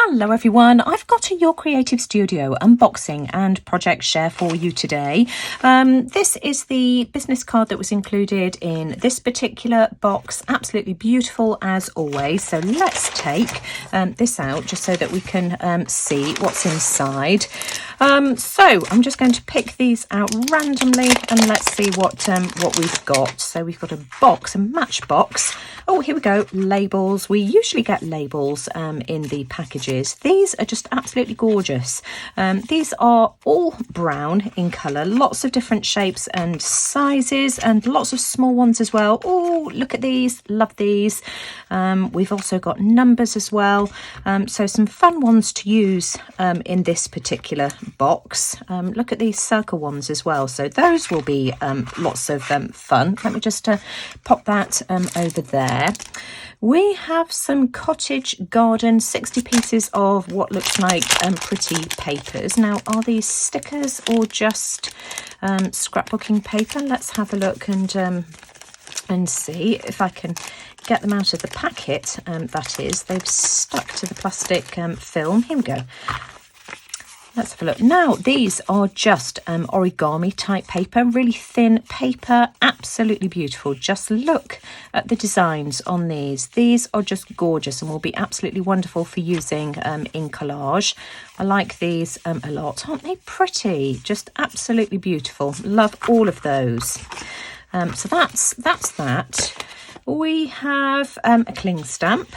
Hello everyone, I've got a Your Creative Studio unboxing and project share for you today. This is the business card that was included in this particular box. Absolutely beautiful as always. So let's take this out just so that we can see what's inside. So I'm just going to pick these out randomly and let's see what we've got. So we've got a box, a matchbox. Oh, here we go, labels. We usually get labels in the packages. These are just absolutely gorgeous. These are all brown in colour, lots of different shapes and sizes and lots of small ones as well. Oh, look at these, love these. We've also got numbers as well. So some fun ones to use in this particular box. Look at these circle ones as well. So those will be lots of fun. Let me just pop that over there. We have some cottage garden, 60 pieces of what looks like pretty papers. Now, are these stickers or just scrapbooking paper? Let's have a look and see if I can get them out of the packet. That is, they've stuck to the plastic film. Here we go. Let's have a look. Now, these are just origami type paper, really thin paper, absolutely beautiful. Just look at the designs on these. These are just gorgeous and will be absolutely wonderful for using in collage. I like these a lot. Aren't they pretty? Just absolutely beautiful. Love all of those. So that's that. We have a cling stamp.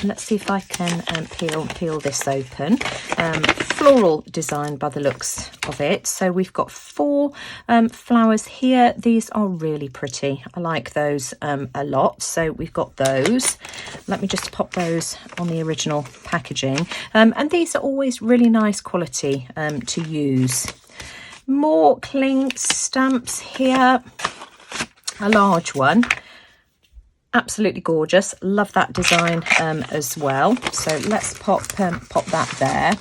Let's see if I can peel this open. Floral design by the looks of it. So we've got 4 flowers here. These are really pretty. I like those a lot. So we've got those. Let me just pop those on the original packaging. And these are always really nice quality to use. More cling stamps here. A large one. Absolutely gorgeous. Love that design as well. So let's pop that there.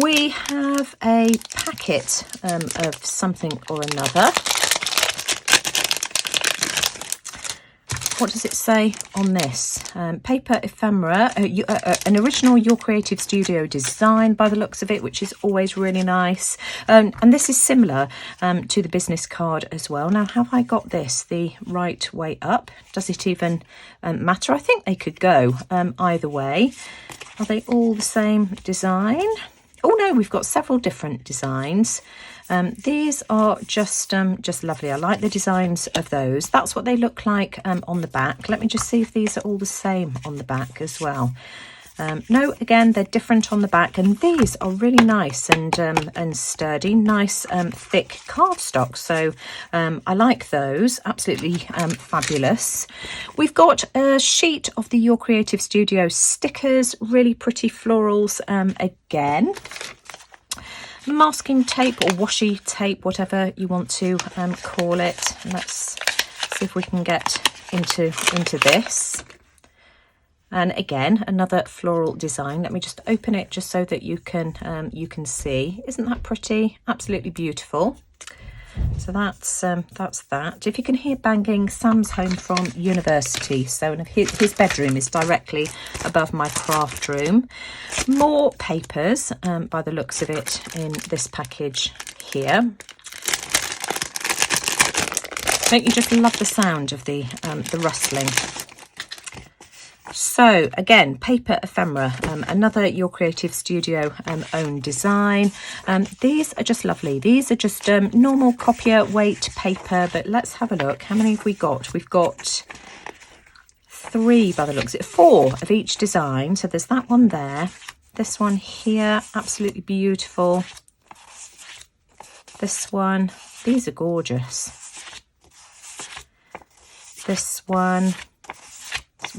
We have a packet of something or another. What does it say on this? Paper ephemera, an original Your Creative Studio design by the looks of it, which is always really nice. And this is similar to the business card as well. Now, have I got this the right way up? Does it even matter? I think they could go either way. Are they all the same design? Oh no, we've got several different designs. These are just lovely. I like the designs of those. That's what they look like on the back. Let me just see if these are all the same on the back as well. No, again, they're different on the back, and these are really nice and sturdy, nice thick cardstock. So I like those, absolutely fabulous. We've got a sheet of the Your Creative Studio stickers, really pretty florals again. Masking tape or washi tape, whatever you want to call it. Let's see if we can get into this. And again, another floral design. Let me just open it just so that you can see. Isn't that pretty? Absolutely beautiful. So that's that. If you can hear banging, Sam's home from university. So his bedroom is directly above my craft room. More papers by the looks of it in this package here. Don't you just love the sound of the rustling? So again, paper ephemera, another Your Creative Studio own design. These are just lovely. These are just normal copier weight paper, but let's have a look. How many have we got? We've got 3 by the looks of it, 4 of each design. So there's that one there. This one here, absolutely beautiful. This one, these are gorgeous. This one,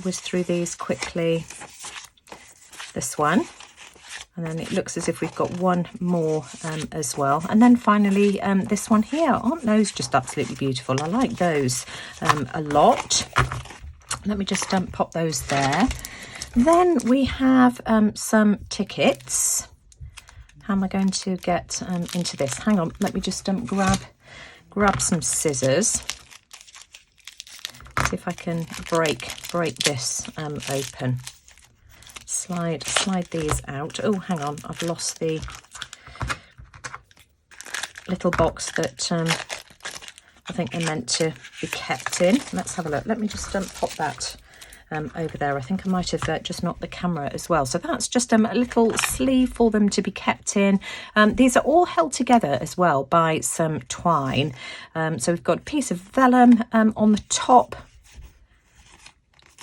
whiz through these quickly. This one, and then it looks as if we've got one more as well. And then finally this one here. Aren't those just absolutely beautiful? I like those a lot. Let me just pop those there. Then we have some tickets. How am I going to get into this? Hang on, let me just grab some scissors. See if I can break this open. slide these out. Oh, hang on, I've lost the little box that I think they're meant to be kept in. Let's have a look. Let me just pop that over there. I think I might have just knocked the camera as well. So that's just a little sleeve for them to be kept in. These are all held together as well by some twine. So we've got a piece of vellum on the top.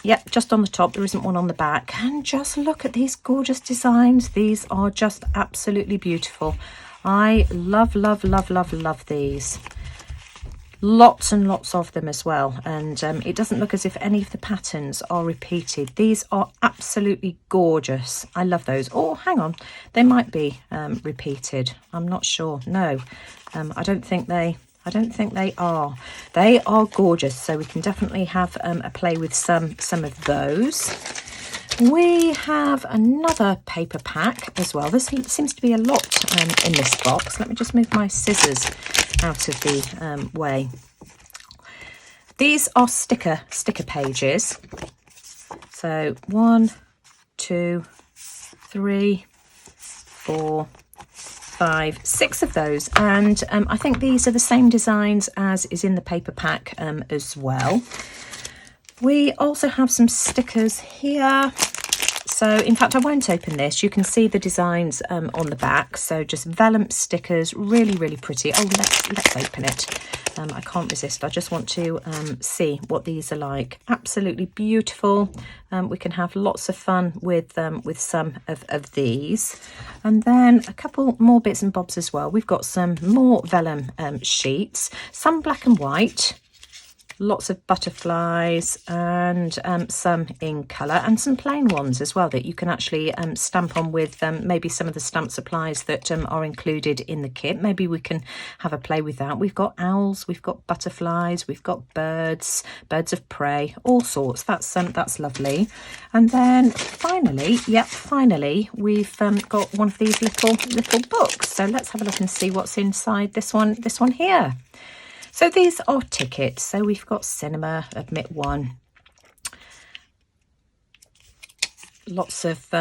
Yep, just on the top. There isn't one on the back. And just look at these gorgeous designs. These are just absolutely beautiful. I love these. Lots and lots of them as well, and it doesn't look as if any of the patterns are repeated. These are absolutely gorgeous. I love those. Oh, hang on, they might be repeated. I'm not sure. No, I don't think they are. They are gorgeous, so we can definitely have a play with some of those. We have another paper pack as well. There seems to be a lot in this box. Let me just move my scissors out of the way. These are sticker pages. So 1, 2, 3, 4, 5, 6 of those, and I think these are the same designs as is in the paper pack as well. We also have some stickers here. So in fact, I won't open this. You can see the designs on the back. So just vellum stickers, really pretty. Oh, let's open it. I can't resist. I just want to see what these are like. Absolutely beautiful. We can have lots of fun with some of these. And then a couple more bits and bobs as well. We've got some more vellum sheets, some black and white. Lots of butterflies and some in colour, and some plain ones as well that you can actually stamp on with maybe some of the stamp supplies that are included in the kit. Maybe we can have a play with that. We've got owls, we've got butterflies, we've got birds of prey, all sorts. That's lovely. And then finally, we've got one of these little books. So let's have a look and see what's inside this one here. So these are tickets. So we've got cinema, admit one. Lots of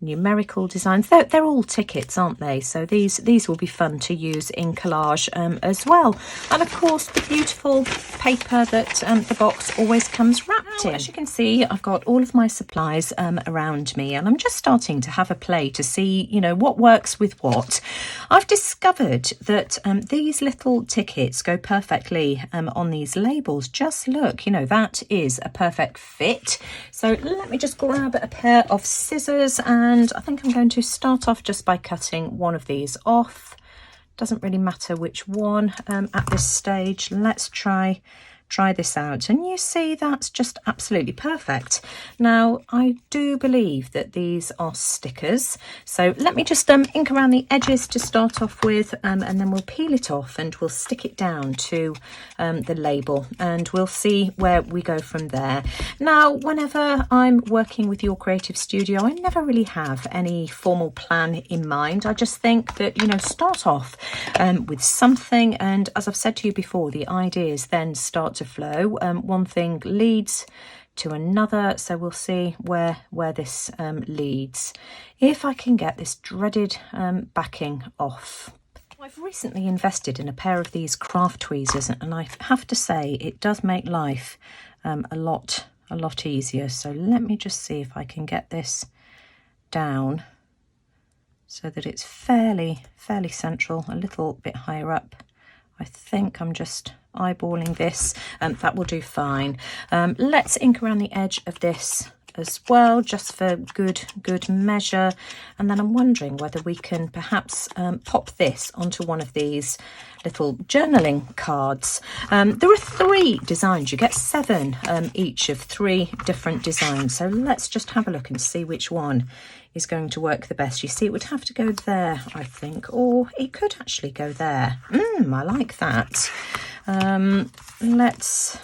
numerical designs. They're all tickets, aren't they? So these will be fun to use in collage as well. And of course, the beautiful paper that the box always comes wrapped in. As you can see, I've got all of my supplies around me, and I'm just starting to have a play to see, what works with what. I've discovered that these little tickets go perfectly on these labels. Just look, that is a perfect fit. So let me just grab a pair of scissors, and I think I'm going to start off just by cutting one of these off. Doesn't really matter which one at this stage. Let's try this out, and you see that's just absolutely perfect. Now I do believe that these are stickers, so let me just ink around the edges to start off with, and then we'll peel it off and we'll stick it down to the label, and we'll see where we go from there. Now whenever I'm working with Your Creative Studio, I never really have any formal plan in mind. I just think that start off with something, and as I've said to you before, the ideas then start to flow. One thing leads to another, so we'll see where this leads. If I can get this dreaded backing off. I've recently invested in a pair of these craft tweezers, and I have to say it does make life a lot easier. So let me just see if I can get this down so that it's fairly central, a little bit higher up. I think I'm just eyeballing this, that will do fine. Let's ink around the edge of this as well, just for good measure. And then I'm wondering whether we can perhaps pop this onto one of these little journaling cards. There are 3 designs. You get 7 each of 3 different designs. So let's just have a look and see which one is going to work the best. You see, it would have to go there, I think, or it could actually go there. I like that. Let's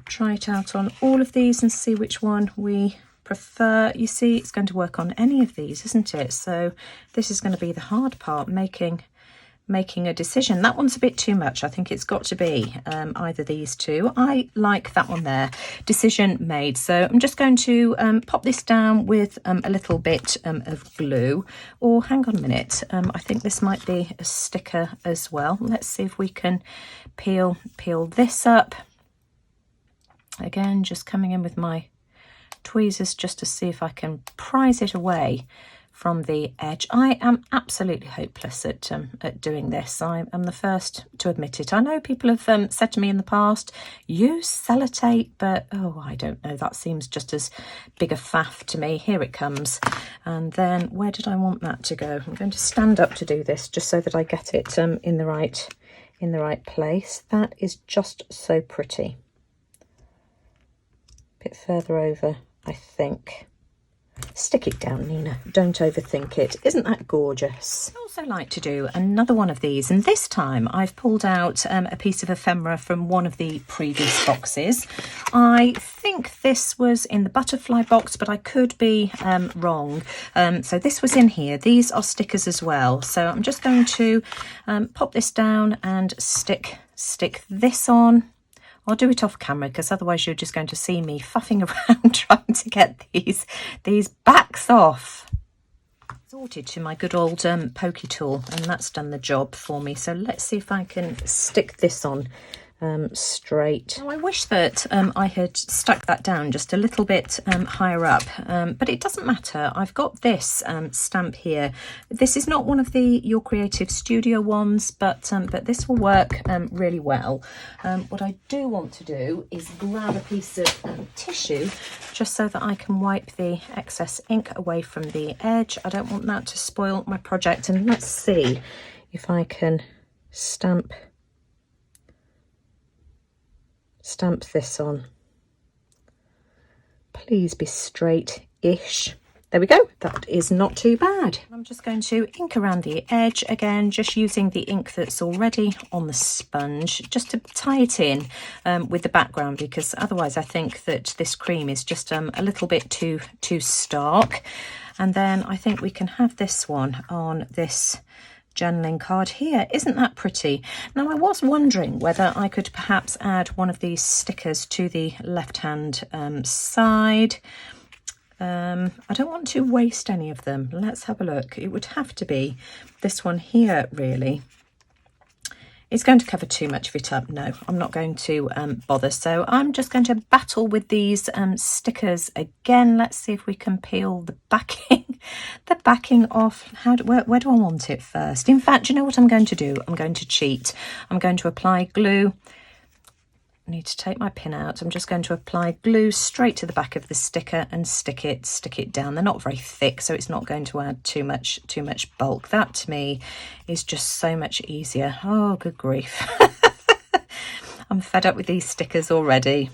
try it out on all of these and see which one we prefer. You see, it's going to work on any of these, isn't it? So this is going to be the hard part, making making a decision. That one's a bit too much. I think it's got to be either these two. I like that one there. Decision made. So I'm just going to pop this down with a little bit of glue. Or hang on a minute. I think this might be a sticker as well. Let's see if we can peel this up. Again, just coming in with my tweezers just to see if I can prise it away from the edge. I am absolutely hopeless at doing this. I am the first to admit it. I know people have said to me in the past, use sellotape, but oh, I don't know. That seems just as big a faff to me. Here it comes. And then where did I want that to go? I'm going to stand up to do this just so that I get it in the right place. That is just so pretty. A bit further over, I think. Stick it down, Nina. Don't overthink it. Isn't that gorgeous? I also like to do another one of these, and this time I've pulled out a piece of ephemera from one of the previous boxes. I think this was in the butterfly box, but I could be wrong. So this was in here. These are stickers as well. So I'm just going to pop this down and stick this on. I'll do it off camera because otherwise you're just going to see me faffing around trying to get these backs off. Sorted to my good old pokey tool, and that's done the job for me. So let's see if I can stick this on straight. Now, I wish that I had stuck that down just a little bit higher up, but it doesn't matter. I've got this stamp here. This is not one of the Your Creative Studio ones, but this will work really well. What I do want to do is grab a piece of tissue just so that I can wipe the excess ink away from the edge. I don't want that to spoil my project. And let's see if I can stamp this on. Please be straight-ish. There we go. That is not too bad. I'm just going to ink around the edge again, just using the ink that's already on the sponge, just to tie it in with the background, because otherwise I think that this cream is just a little bit too stark. And then I think we can have this one on this journaling card here. Isn't that pretty? Now, I was wondering whether I could perhaps add one of these stickers to the left hand side. I don't want to waste any of them. Let's have a look. It would have to be this one here, really. It's going to cover too much of it up. No, I'm not going to bother. So I'm just going to battle with these stickers again. Let's see if we can peel the backing off. Where do I want it first? In fact, you know what I'm going to do? I'm going to cheat. I'm going to apply glue. I need to take my pin out. I'm just going to apply glue straight to the back of the sticker and stick it down. They're not very thick, so it's not going to add too much bulk. That to me is just so much easier. Oh, good grief. I'm fed up with these stickers already.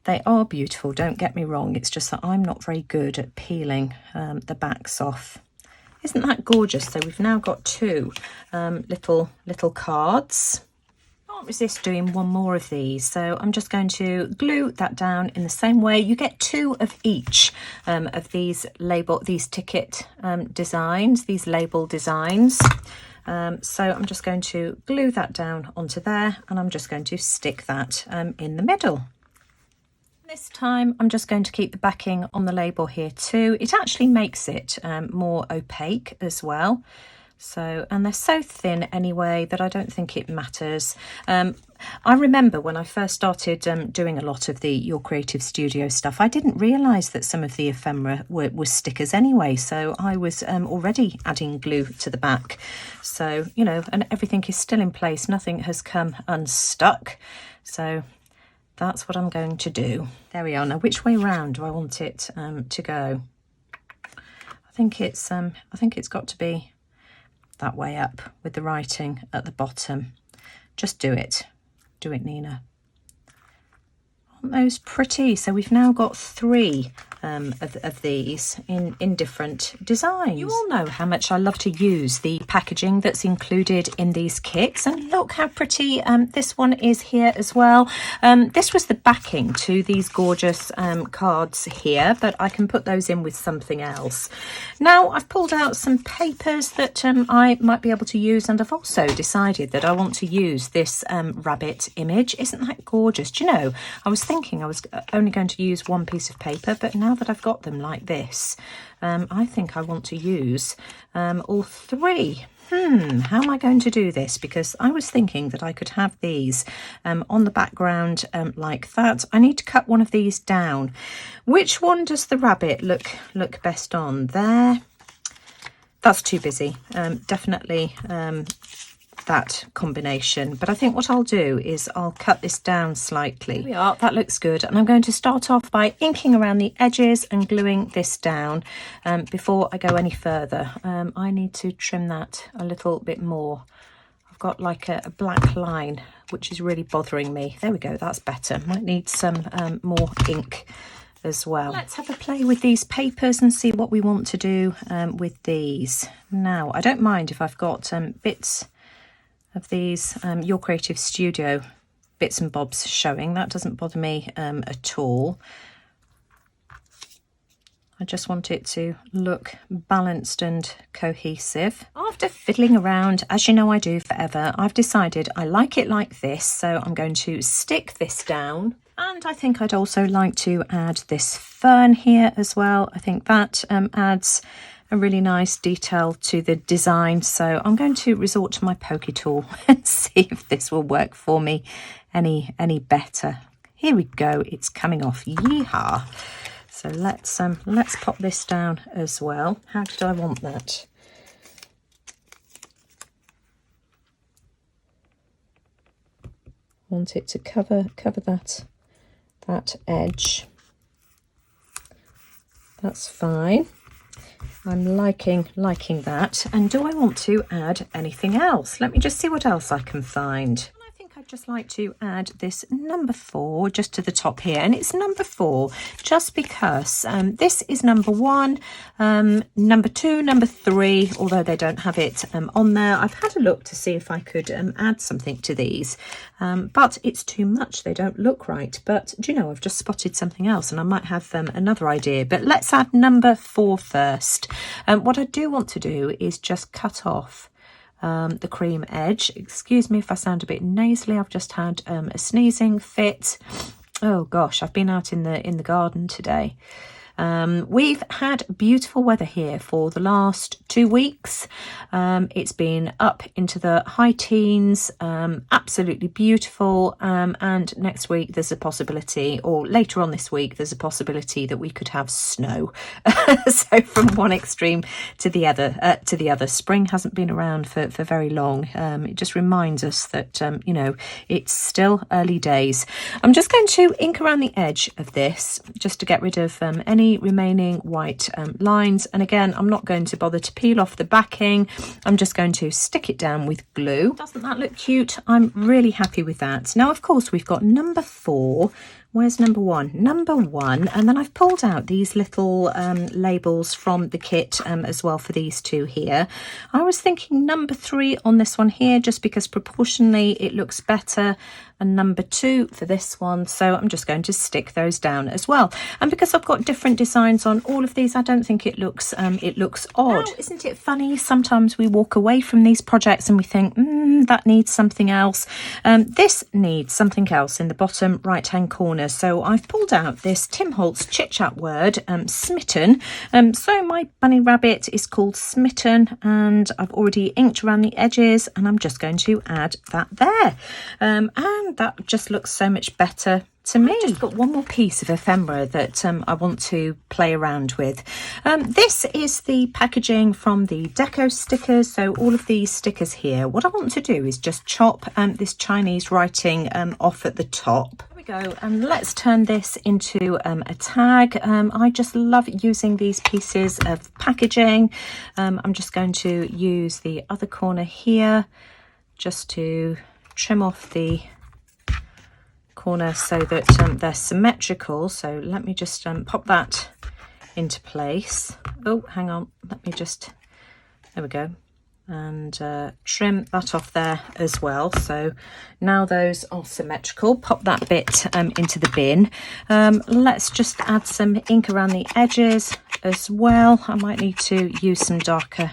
They are beautiful, don't get me wrong. It's just that I'm not very good at peeling the backs off. Isn't that gorgeous? So we've now got two little cards. Can't resist doing one more of these, so I'm just going to glue that down in the same way. You get two of each of these ticket designs, these label designs. So I'm just going to glue that down onto there, and I'm just going to stick that in the middle. This time I'm just going to keep the backing on the label here too. It actually makes it more opaque as well. So, and they're so thin anyway that I don't think it matters. I remember when I first started doing a lot of the Your Creative Studio stuff, I didn't realise that some of the ephemera were stickers anyway. So I was already adding glue to the back. So, you know, and everything is still in place. Nothing has come unstuck. So that's what I'm going to do. There we are. Now, which way round do I want it to go? I think it's got to be that way up with the writing at the bottom. Just do it, Nina. Aren't those pretty? So we've now got three of these in different designs. You all know how much I love to use the packaging that's included in these kits, and look how pretty this one is here as well. This was the backing to these gorgeous cards here, but I can put those in with something else. Now I've pulled out some papers that I might be able to use, and I've also decided that I want to use this rabbit image. Isn't that gorgeous? Do you know, I was thinking I was only going to use one piece of paper, but now that I've got them like this, I think I want to use all three. How am I going to do this? Because I was thinking that I could have these on the background like that. I need to cut one of these down. Which one does the rabbit look best on? There. That's too busy. Definitely that combination. But I think what I'll do is I'll cut this down slightly. There we are. That looks good. And I'm going to start off by inking around the edges and gluing this down before I go any further. I need to trim that a little bit more. I've got like a black line which is really bothering me. There we go. That's better. Might need some more ink as well. Let's have a play with these papers and see what we want to do with these. Now, I don't mind if I've got bits of these Your Creative Studio bits and bobs showing. That doesn't bother me at all. I just want it to look balanced and cohesive. After fiddling around, as you know I do forever, I've decided I like it like this, so I'm going to stick this down. And I think I'd also like to add this fern here as well. I think that adds a really nice detail to the design. So I'm going to resort to my pokey tool and see if this will work for me any better. Here we go. It's coming off. Yeehaw. So let's pop this down as well. How did I want that? Want it to cover that edge. That's fine. I'm liking that. And do I want to add anything else? Let me just see what else I can find. I think I'd just like to add this number 4 just to the top here, and it's number 4 just because this is number 1, number 2, number 3, although they don't have it on there. I've had a look to see if I could add something to these, but it's too much. They don't look right. But do you know, I've just spotted something else and I might have another idea. But let's add number 4 first. What I do want to do is just cut off the cream edge. Excuse me if I sound a bit nasally. I've just had a sneezing fit. Oh gosh, I've been out in the garden today. We've had beautiful weather here for the last 2 weeks. It's been up into the high teens, absolutely beautiful. And next week there's a possibility, or later on this week, there's a possibility that we could have snow. So from one extreme to the other, spring hasn't been around for very long. It just reminds us that, you know, it's still early days. I'm just going to ink around the edge of this just to get rid of any remaining white lines, and again I'm not going to bother to peel off the backing. I'm just going to stick it down with glue. Doesn't that look cute? I'm really happy with that. Now of course we've got number 4. Where's number 1? Number 1, and then I've pulled out these little labels from the kit as well for these two here. I was thinking number 3 on this one here, just because proportionally it looks better, and number 2 for this one, so I'm just going to stick those down as well. And because I've got different designs on all of these, I don't think it looks odd. Now, isn't it funny? Sometimes we walk away from these projects and we think, that needs something else. This needs something else in the bottom right hand corner. So I've pulled out this Tim Holtz Chit Chat word, smitten. So my bunny rabbit is called Smitten, and I've already inked around the edges, and I'm just going to add that there. And that just looks so much better to me. I've just got one more piece of ephemera that I want to play around with. This is the packaging from the deco stickers. So all of these stickers here, what I want to do is just chop this Chinese writing off at the top. There we go, and let's turn this into a tag. I just love using these pieces of packaging. I'm just going to use the other corner here just to trim off the corner so that they're symmetrical. So let me just pop that into place. Oh, hang on, let me just, there we go, and trim that off there as well. So now those are symmetrical. Pop that bit into the bin. Let's just add some ink around the edges as well. I might need to use some darker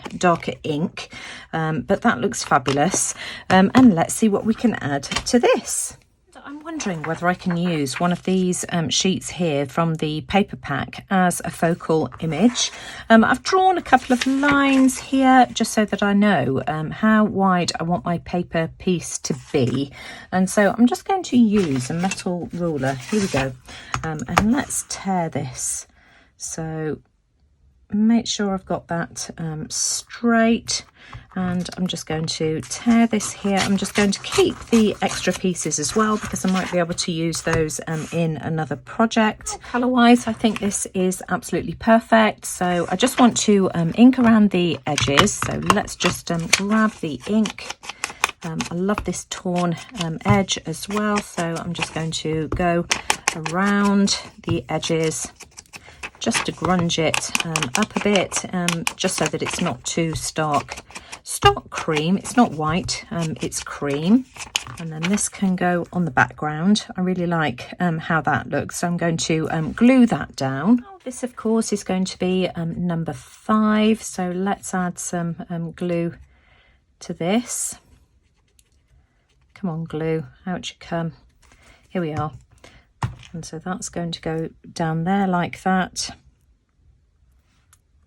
ink, but that looks fabulous. And let's see what we can add to this. I'm wondering whether I can use one of these sheets here from the paper pack as a focal image. I've drawn a couple of lines here just so that I know how wide I want my paper piece to be. And so I'm just going to use a metal ruler. Here we go. And let's tear this. So make sure I've got that straight. And I'm just going to tear this here. I'm just going to keep the extra pieces as well because I might be able to use those in another project. Colour wise, I think this is absolutely perfect. So I just want to ink around the edges. So let's just grab the ink. I love this torn edge as well. So I'm just going to go around the edges just to grunge it up a bit, just so that it's not too stark cream. It's not white, it's cream. And then this can go on the background. I really like how that looks, so I'm going to glue that down. This of course is going to be number 5, so let's add some glue to this. Come on, glue, out you come. Here we are. And so that's going to go down there like that.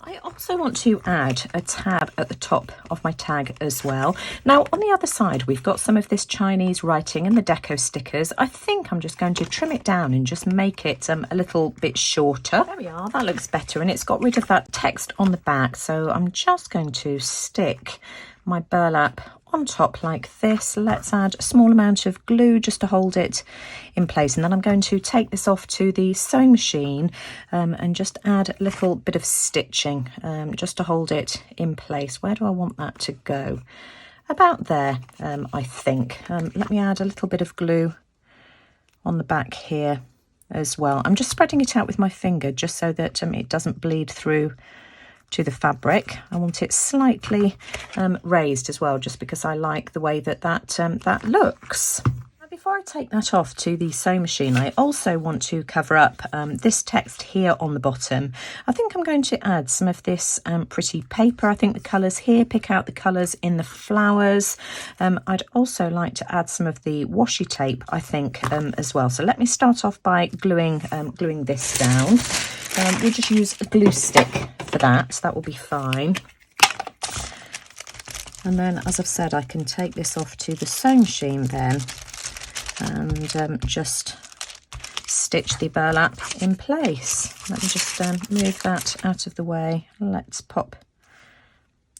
I also want to add a tab at the top of my tag as well. Now on the other side we've got some of this Chinese writing and the deco stickers. I think I'm just going to trim it down and just make it a little bit shorter. There we are, that looks better, and it's got rid of that text on the back. So I'm just going to stick my burlap on top like this. Let's add a small amount of glue just to hold it in place, and then I'm going to take this off to the sewing machine and just add a little bit of stitching just to hold it in place. Where do I want that to go? About there, I think. Let me add a little bit of glue on the back here as well. I'm just spreading it out with my finger just so that it doesn't bleed through to the fabric. I want it slightly raised as well, just because I like the way that looks. Now, before I take that off to the sewing machine, I also want to cover up this text here on the bottom. I think I'm going to add some of this pretty paper. I think the colours here, pick out the colours in the flowers. I'd also like to add some of the washi tape, I think, as well. So let me start off by gluing this down. We'll just use a glue stick for that will be fine. And then, as I've said, I can take this off to the sewing machine then and just stitch the burlap in place. Let me just move that out of the way. Let's pop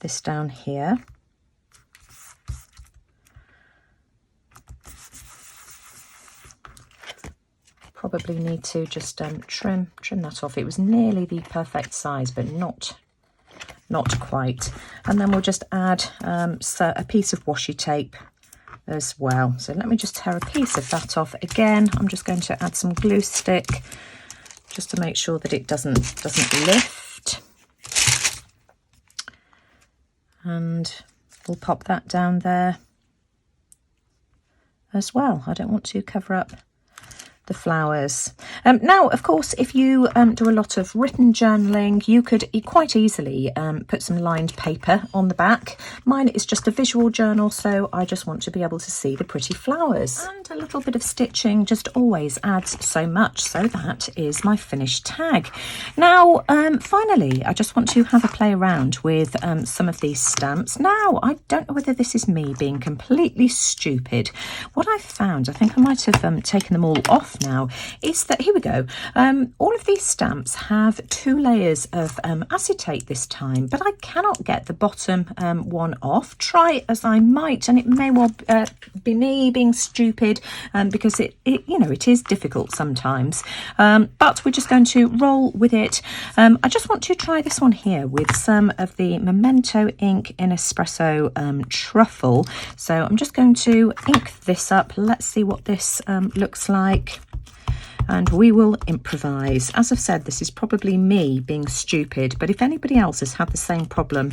this down here. Probably need to just trim that off. It was nearly the perfect size, but not quite. And then we'll just add a piece of washi tape as well. So let me just tear a piece of that off. Again, I'm just going to add some glue stick just to make sure that it doesn't lift. And we'll pop that down there as well. I don't want to cover up the flowers. Now, of course, if you do a lot of written journaling, you could quite easily put some lined paper on the back. Mine is just a visual journal, so I just want to be able to see the pretty flowers. And a little bit of stitching just always adds so much. So that is my finished tag. Now, finally, I just want to have a play around with some of these stamps. Now, I don't know whether this is me being completely stupid. What I've found, I think I might have taken them all off now, is that, here we go, all of these stamps have 2 layers of acetate this time, but I cannot get the bottom one off. Try as I might, and it may well be me being stupid, because it is difficult sometimes, but we're just going to roll with it. I just want to try this one here with some of the Memento ink in Espresso Truffle. So I'm just going to ink this up. Let's see what this looks like. and we will improvise. As I've said, this is probably me being stupid, but if anybody else has had the same problem,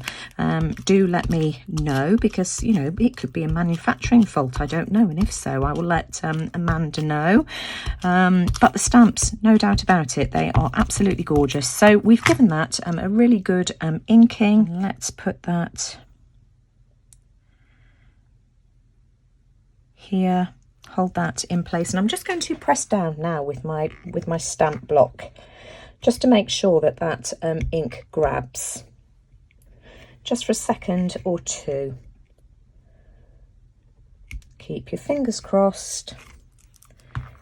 do let me know, because, you know, it could be a manufacturing fault, I don't know, and if so, I will let Amanda know. But the stamps, no doubt about it, they are absolutely gorgeous. So we've given that a really good inking. Let's put that here, hold that in place, and I'm just going to press down now with my stamp block, just to make sure that that ink grabs, just for a second or two. Keep your fingers crossed.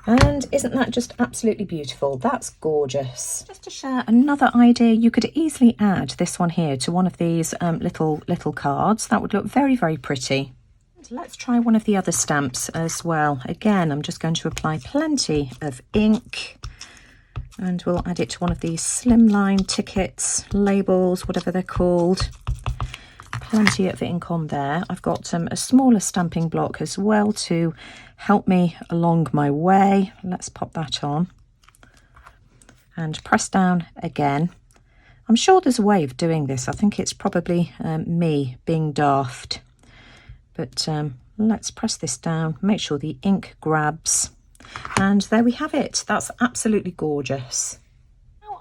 And isn't that just absolutely beautiful? That's gorgeous. Just to share another idea, you could easily add this one here to one of these little cards. That would look very, very pretty. Let's try one of the other stamps as well. Again, I'm just going to apply plenty of ink, and we'll add it to one of these slimline tickets, labels, whatever they're called. Plenty of ink on there. I've got a smaller stamping block as well to help me along my way. Let's pop that on and press down again. I'm sure there's a way of doing this. I think it's probably me being daft. But let's press this down, make sure the ink grabs, and there we have it. That's absolutely gorgeous.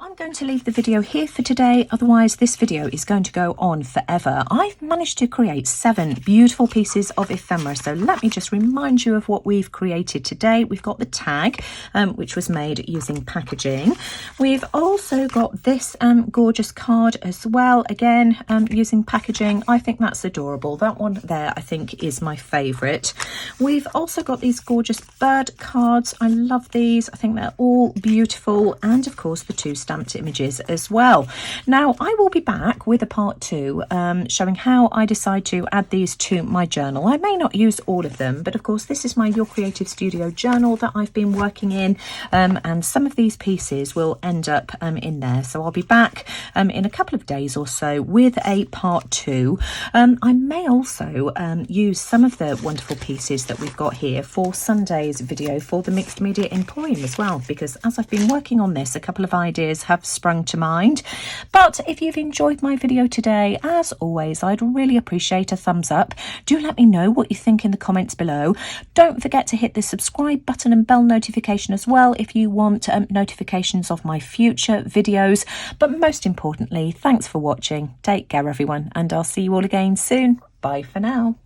I'm going to leave the video here for today, otherwise this video is going to go on forever. I've managed to create 7 beautiful pieces of ephemera, so let me just remind you of what we've created today. We've got the tag, which was made using packaging. We've also got this gorgeous card as well, again using packaging. I think that's adorable. That one there I think is my favourite. We've also got these gorgeous bird cards. I love these. I think they're all beautiful, and of course the 2 stamped images as well. Now I will be back with a part 2 showing how I decide to add these to my journal. I may not use all of them, but of course this is my Your Creative Studio journal that I've been working in, and some of these pieces will end up in there. So I'll be back in a couple of days or so with a part 2. I may also use some of the wonderful pieces that we've got here for Sunday's video for the Mixed Media Emporium as well, because as I've been working on this, a couple of ideas have sprung to mind. But if you've enjoyed my video today, as always, I'd really appreciate a thumbs up. Do let me know what you think in the comments below. Don't forget to hit the subscribe button and bell notification as well if you want notifications of my future videos. But most importantly, thanks for watching. Take care everyone, and I'll see you all again soon. Bye for now.